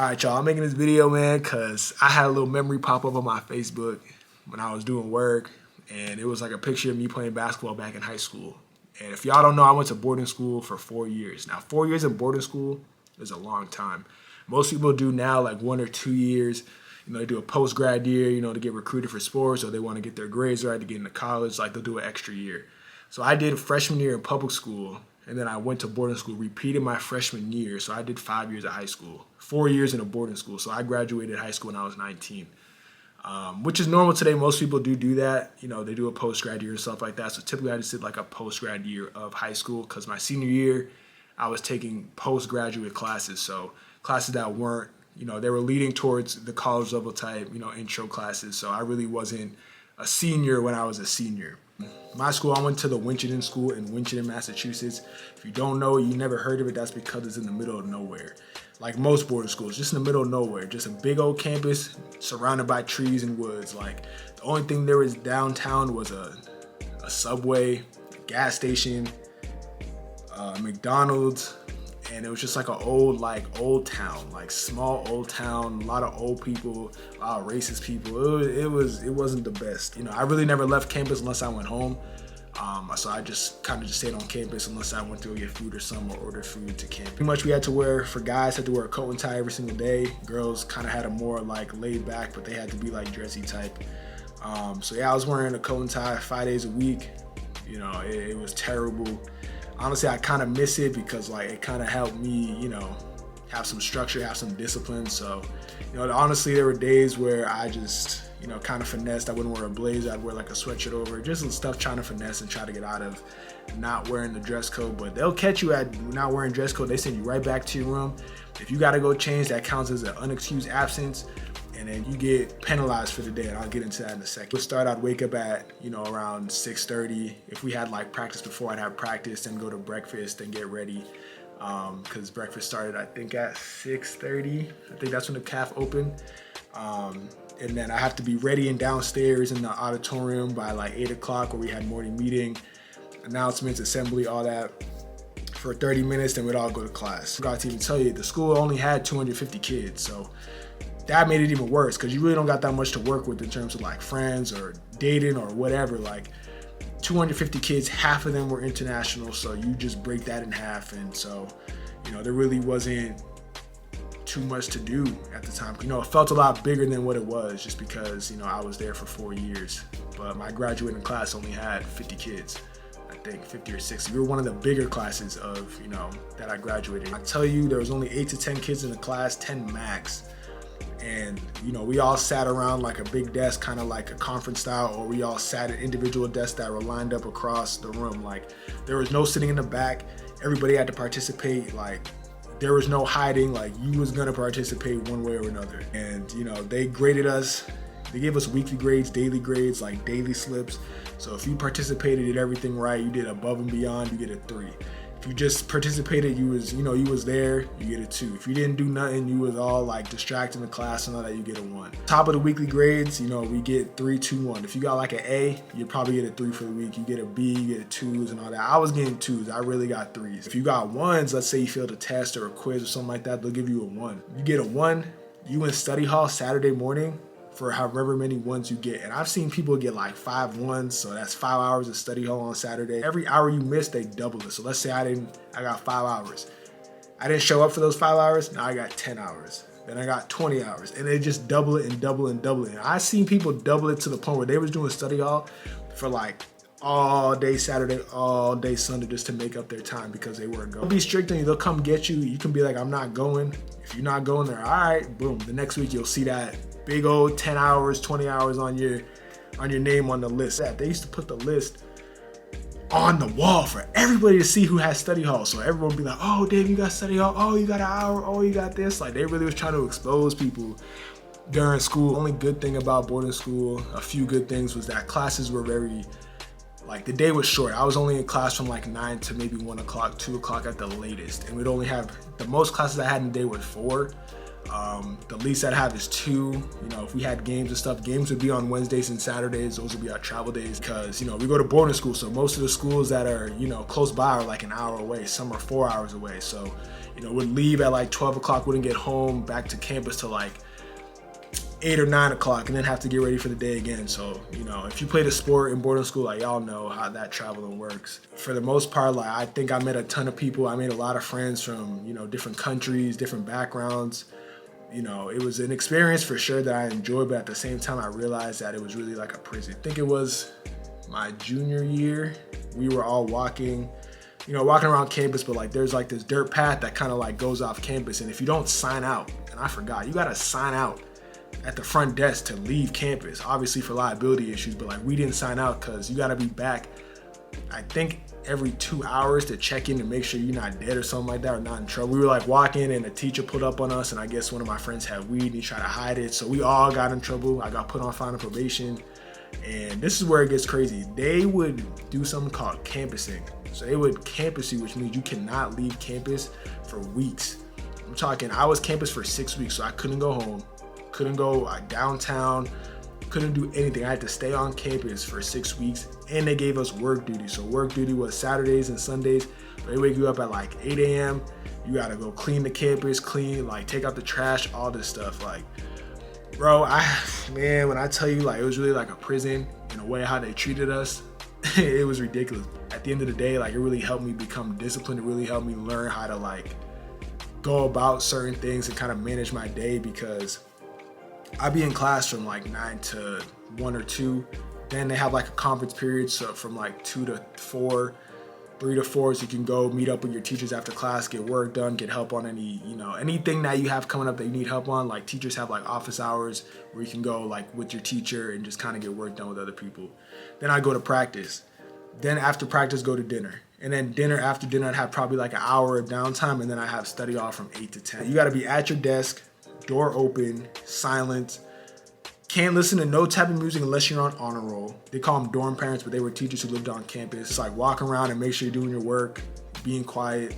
Alright y'all, I'm making this video, man, because I had a little memory pop up on my Facebook when I was doing work, and it was like a picture of me playing basketball back in high school. And if y'all don't know, I went to boarding school for 4 years. Now, 4 years in boarding school is a long time. Most people do now like 1 or 2 years. You know, they do a post-grad year, you know, to get recruited for sports, or they want to get their grades right to get into college, like they'll do an extra year. So I did a freshman year in public school, and then I went to boarding school, repeated my freshman year. So I did 5 years of high school, 4 years in a boarding school. So I graduated high school when I was 19, which is normal today. Most people do that. You know, they do a post-grad year and stuff like that. So typically I just did like a post-grad year of high school because my senior year, I was taking postgraduate classes. So classes that weren't, you know, they were leading towards the college level type, you know, intro classes. So I really wasn't a senior when I was a senior. My school, I went to the Winchendon School in Winchendon, Massachusetts. If you don't know, you never heard of it, that's because it's in the middle of nowhere. Like most boarding schools, just in the middle of nowhere. Just a big old campus surrounded by trees and woods. Like the only thing there was downtown was a Subway, a gas station, McDonald's, and it was just like an old town, like small old town, a lot of old people, a lot of racist people. It wasn't the best. You know, I really never left campus unless I went home. So I just kind of just stayed on campus unless I went to go get food or something or order food to camp. Pretty much we had to wear, for guys, had to wear a coat and tie every single day. Girls kind of had a more like laid back, but they had to be like dressy type. So yeah, I was wearing a coat and tie 5 days a week. You know, it was terrible. Honestly, I kind of miss it because like it kind of helped me, you know, have some structure, have some discipline. So, you know, honestly, there were days where I just, you know, kind of finessed. I wouldn't wear a blazer. I'd wear like a sweatshirt over, just some stuff trying to finesse and try to get out of not wearing the dress code. But they'll catch you at not wearing dress code. They send you right back to your room. If you got to go change, that counts as an unexcused absence. And then you get penalized for the day, and I'll get into that in a second. We'll start, I'd wake up at, you know, around 6:30. If we had like practice before, I'd have practice, then go to breakfast and get ready. Because breakfast started, I think, at 6:30. I think that's when the caf opened. And then I have to be ready and downstairs in the auditorium by like 8 o'clock where we had morning meeting, announcements, assembly, all that for 30 minutes, then we'd all go to class. I forgot to even tell you, the school only had 250 kids, so that made it even worse because you really don't got that much to work with in terms of like friends or dating or whatever. Like 250 kids, half of them were international, so you just break that in half. And so, you know, there really wasn't too much to do at the time. You know, it felt a lot bigger than what it was just because, you know, I was there for 4 years. But my graduating class only had 50 kids. I think 50 or 60. We were one of the bigger classes of, you know, that I graduated. I tell you, there was only 8 to 10 kids in the class, 10 max. And, you know, we all sat around like a big desk, kind of like a conference style, or we all sat at individual desks that were lined up across the room. Like there was no sitting in the back. Everybody had to participate. Like there was no hiding. Like you was gonna participate one way or another. And, you know, they graded us. They gave us weekly grades, daily grades, like daily slips. So if you participated, did everything right, you did above and beyond, you get a 3. If you just participated, you was there, you get a 2. If you didn't do nothing, you was all like distracting the class and all that, you get a 1. Top of the weekly grades, you know, we get 3, 2, 1. If you got like an A, you probably get a 3 for the week. You get a B, you get 2s and all that. I was getting 2s, I really got 3s. If you got 1s, let's say you failed a test or a quiz or something like that, they'll give you a 1. You get a 1, you in study hall Saturday morning for however many 1s you get. And I've seen people get like 5 1s, so that's 5 hours of study hall on Saturday. Every hour you miss, they double it. So let's say I got 5 hours. I didn't show up for those 5 hours, now I got 10 hours. Then I got 20 hours. And they just double it and double it and double it. And I've seen people double it to the point where they was doing study hall for like all day Saturday, all day Sunday just to make up their time because they weren't going. They'll be strict on you, they'll come get you. You can be like, I'm not going. If you're not going there, all right, boom. The next week you'll see that big old 10 hours, 20 hours on your name on the list. They used to put the list on the wall for everybody to see who has study hall. So everyone would be like, oh, Dave, you got study hall. Oh, you got an hour. Oh, you got this. Like they really was trying to expose people during school. The only good thing about boarding school, a few good things, was that classes were very, like the day was short. I was only in class from like 9 to maybe 1 o'clock, 2 o'clock at the latest. And we'd only have, the most classes I had in the day were 4. The least I'd have is 2. You know, if we had games and stuff, games would be on Wednesdays and Saturdays. Those would be our travel days because, you know, we go to boarding school. So most of the schools that are, you know, close by are like an hour away. Some are 4 hours away. So, you know, we'd leave at like 12 o'clock, wouldn't get home back to campus till like 8 or 9 o'clock and then have to get ready for the day again. So, you know, if you played a sport in boarding school, like y'all know how that traveling works. For the most part, like I think I met a ton of people. I made a lot of friends from, you know, different countries, different backgrounds. You know, it was an experience for sure that I enjoyed, but at the same time, I realized that it was really like a prison. I think it was my junior year. We were all walking around campus, but like there's like this dirt path that kind of like goes off campus. And if you don't sign out, and I forgot, you got to sign out at the front desk to leave campus, obviously for liability issues, but like we didn't sign out because you got to be back, I think, every 2 hours to check in to make sure you're not dead or something like that or not in trouble. We were like walking and a teacher pulled up on us, and I guess one of my friends had weed and he tried to hide it. So we all got in trouble. I got put on final probation. And this is where it gets crazy. They would do something called campusing. So they would campus you, which means you cannot leave campus for weeks. I'm talking, I was campus for 6 weeks, so I couldn't go home, couldn't go downtown, couldn't do anything. I had to stay on campus for 6 weeks, and they gave us work duty. So work duty was Saturdays and Sundays. They wake you up at like 8 a.m. You gotta go clean the campus, like take out the trash, all this stuff. Like, bro, when I tell you, like, it was really like a prison in a way how they treated us. It was ridiculous. At the end of the day, like, it really helped me become disciplined. It really helped me learn how to like go about certain things and kind of manage my day, because I'd be in class from like 9 to 1 or 2. Then they have like a conference period, so from like 2 to 4, 3 to 4, so you can go meet up with your teachers after class, get work done, get help on anything that you have coming up that you need help on. Like teachers have like office hours where you can go like with your teacher and just kind of get work done with other people. Then I go to practice. Then after practice, go to dinner. And then after dinner, I'd have probably like an hour of downtime, and then I have study off from 8 to 10. You gotta be at your desk, door open, silent. Can't listen to no type of music unless you're on honor roll. They call them dorm parents, but they were teachers who lived on campus. It's like walk around and make sure you're doing your work, being quiet.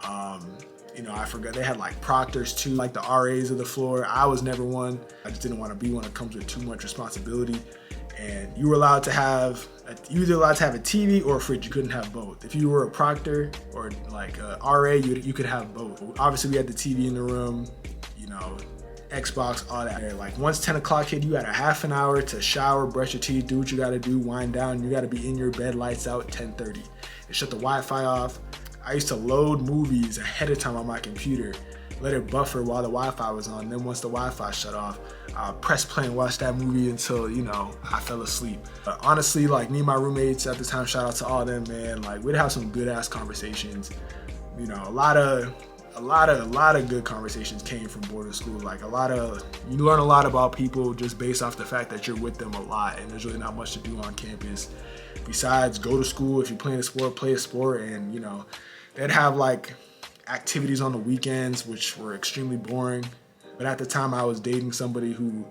I forgot they had like proctors too, like the RAs of the floor. I was never one. I just didn't want to be one. It comes with too much responsibility. And you were allowed to have, either allowed to have a TV or a fridge. You couldn't have both. If you were a proctor or like a RA, you could have both. Obviously, we had the TV in the room, Xbox, all that. Like once 10 o'clock hit, you had a half an hour to shower, brush your teeth, do what you gotta do, wind down. You gotta be in your bed, lights out, 10:30. And shut the Wi-Fi off. I used to load movies ahead of time on my computer, let it buffer while the Wi-Fi was on. Then once the Wi-Fi shut off, press play and watch that movie until, I fell asleep. But honestly, like me and my roommates at the time, shout out to all them, man. Like we'd have some good ass conversations. A lot of good conversations came from boarding school. Like you learn a lot about people just based off the fact that you're with them a lot, and there's really not much to do on campus besides go to school. If you're playing a sport, play a sport, and they'd have like activities on the weekends, which were extremely boring. But at the time, I was dating somebody who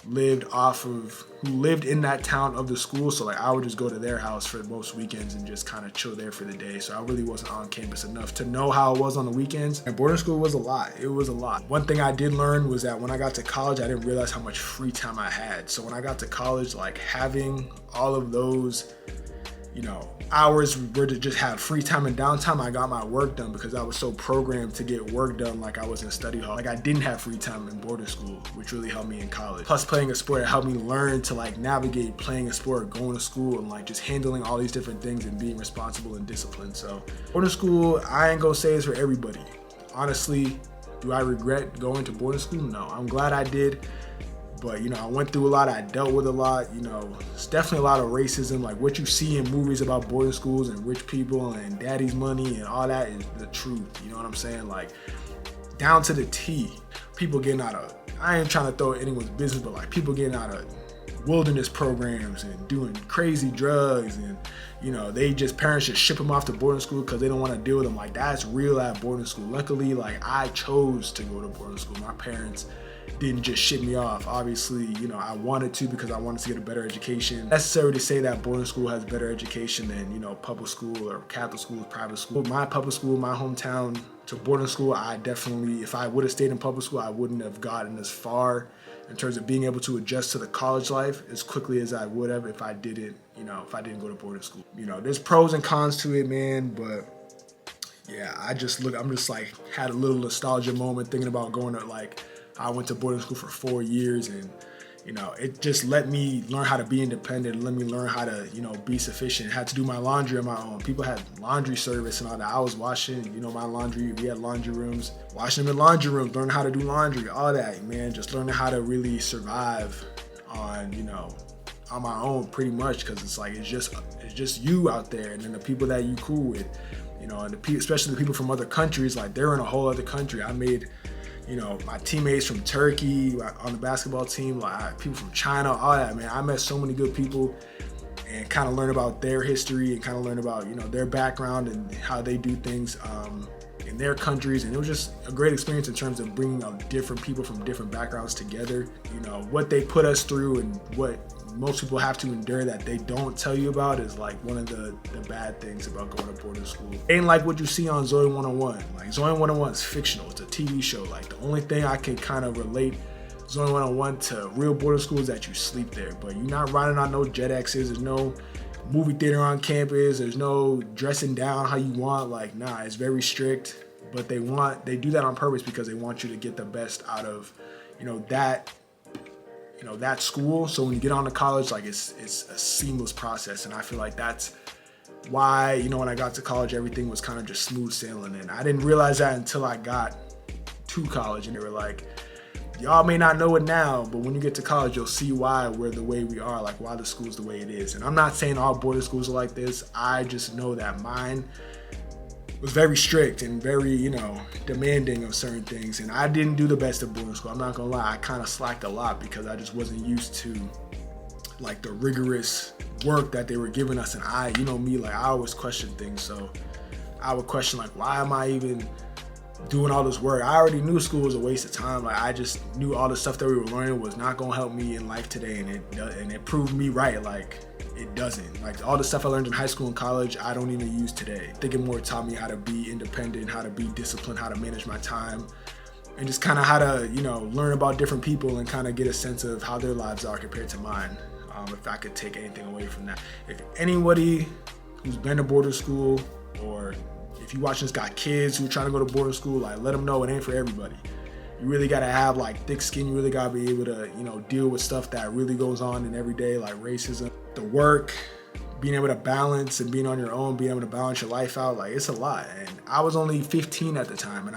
lived in that town of the school, so like I would just go to their house for most weekends and just kind of chill there for the day. So I really wasn't on campus enough to know how it was on the weekends. And boarding school was a lot. It was a lot. One thing I did learn was that when I got to college, I didn't realize how much free time I had. So when I got to college, like having all of those hours were to just have free time and downtime, I got my work done because I was so programmed to get work done like I was in study hall. Like I didn't have free time in boarding school, which really helped me in college. Plus playing a sport, it helped me learn to like navigate playing a sport, going to school, and like just handling all these different things and being responsible and disciplined. So boarding school, I ain't gonna say it's for everybody. Honestly, do I regret going to boarding school? No, I'm glad I did. But, I went through a lot, I dealt with a lot, it's definitely a lot of racism. Like what you see in movies about boarding schools and rich people and daddy's money and all that is the truth. You know what I'm saying? Like down to the T, people getting out of, I ain't trying to throw anyone's business, but like people getting out of wilderness programs and doing crazy drugs, and parents just ship them off to boarding school because they don't want to deal with them. Like that's real at boarding school. Luckily, like I chose to go to boarding school. My parents didn't just ship me off. Obviously, you know, I wanted to because I wanted to get a better education. Necessary to say that boarding school has better education than, you know, public school or Catholic school, private school. My public school, my hometown, to boarding school, I definitely, if I would have stayed in public school, I wouldn't have gotten as far in terms of being able to adjust to the college life as quickly as I would have if I didn't, you know, if I didn't go to boarding school. You know, there's pros and cons to it, man, but yeah, I'm just like, had a little nostalgia moment thinking about going to, like, I went to boarding school for 4 years, and, you know, it just let me learn how to be independent, let me learn how to, you know, be sufficient. Had to do my laundry on my own. People had laundry service and all that. I was washing, you know, my laundry. We had laundry rooms, washing them in laundry rooms, learning how to do laundry, all that, man. Just learning how to really survive on, you know, on my own pretty much, because it's like, it's just you out there, and then the people that you cool with, you know, and especially the people from other countries, like they're in a whole other country. I made, you know, my teammates from Turkey on the basketball team, like people from China, all that, man. I met so many good people and kind of learn about their history and kind of learn about, you know, their background and how they do things in their countries. And it was just a great experience in terms of bringing different people from different backgrounds together. You know, what they put us through and what most people have to endure that they don't tell you about is like one of the bad things about going to boarding school. Ain't like what you see on Zoe 101. Like Zoe 101 is fictional. It's a TV show. Like the only thing I can kind of relate Zoe 101 to real boarding school is that you sleep there, but you're not riding on no jet X's. There's no movie theater on campus. There's no dressing down how you want. Like, nah, it's very strict, but they do that on purpose because they want you to get the best out of, you know, that school. So when you get on to college, like it's a seamless process. And I feel like that's why, you know, when I got to college, everything was kind of just smooth sailing. And I didn't realize that until I got to college, and they were like, y'all may not know it now, but when you get to college, you'll see why we're the way we are, like why the school's the way it is. And I'm not saying all boarding schools are like this. I just know that mine was very strict and very, you know, demanding of certain things. And I didn't do the best at boarding school. I'm not gonna lie, I kind of slacked a lot because I just wasn't used to like the rigorous work that they were giving us. And you know me, like I always question things. So I would question like, why am I even doing all this work? I already knew school was a waste of time. Like I just knew all the stuff that we were learning was not gonna help me in life today. And it proved me right. Like, it doesn't. Like all the stuff I learned in high school and college, I don't even use today. I think it more taught me how to be independent, how to be disciplined, how to manage my time, and just kind of how to, you know, learn about different people and kind of get a sense of how their lives are compared to mine. If I could take anything away from that. If anybody who's been to boarding school, or if you watching this got kids who are trying to go to boarding school, like let them know it ain't for everybody. You really gotta have like thick skin. You really gotta be able to, you know, deal with stuff that really goes on in every day, like racism, the work, being able to balance and being on your own, being able to balance your life out. Like it's a lot. And I was only 15 at the time, and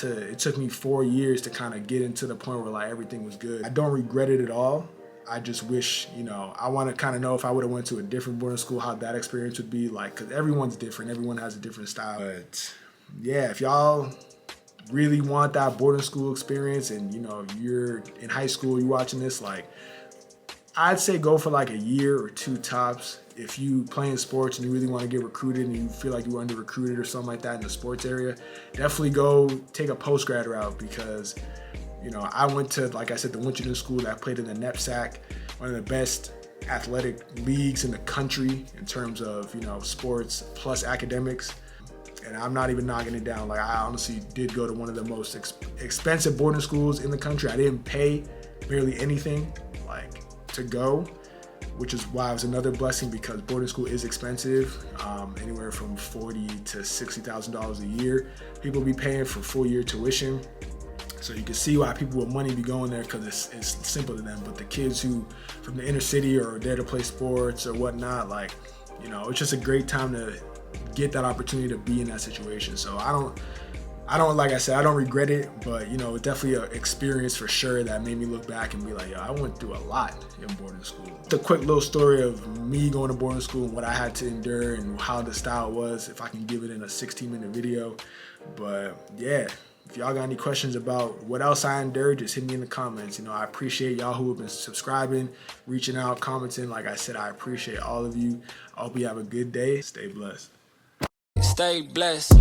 it took me 4 years to kind of get into the point where like everything was good. I don't regret it at all. I just wish, you know, I want to kind of know if I would have went to a different boarding school, how that experience would be like, because everyone's different. Everyone has a different style. But yeah, if y'all really want that boarding school experience and, you know, you're in high school, you're watching this, like, I'd say go for like a year or two tops. If you playing sports and you really want to get recruited and you feel like you were under recruited or something like that in the sports area, definitely go take a post-grad route, because, you know, I went to, like I said, the Winchendon School that played in the NEPSAC, one of the best athletic leagues in the country in terms of, you know, sports plus academics. And I'm not even knocking it down. Like I honestly did go to one of the most expensive boarding schools in the country. I didn't pay barely anything like to go, which is why it was another blessing, because boarding school is expensive, anywhere from $40,000 to $60,000 a year. People be paying for full year tuition. So you can see why people with money be going there, because it's simple to them. But the kids who from the inner city or there to play sports or whatnot, like, you know, it's just a great time to get that opportunity to be in that situation. So I don't, like I said, I don't regret it, but, you know, definitely an experience for sure that made me look back and be like, yo, I went through a lot in boarding school. It's a quick little story of me going to boarding school and what I had to endure and how the style was, if I can give it in a 16-minute video. But yeah, if y'all got any questions about what else I endured, just hit me in the comments. You know, I appreciate y'all who have been subscribing, reaching out, commenting. Like I said, I appreciate all of you. I hope you have a good day. Stay blessed. Stay blessed.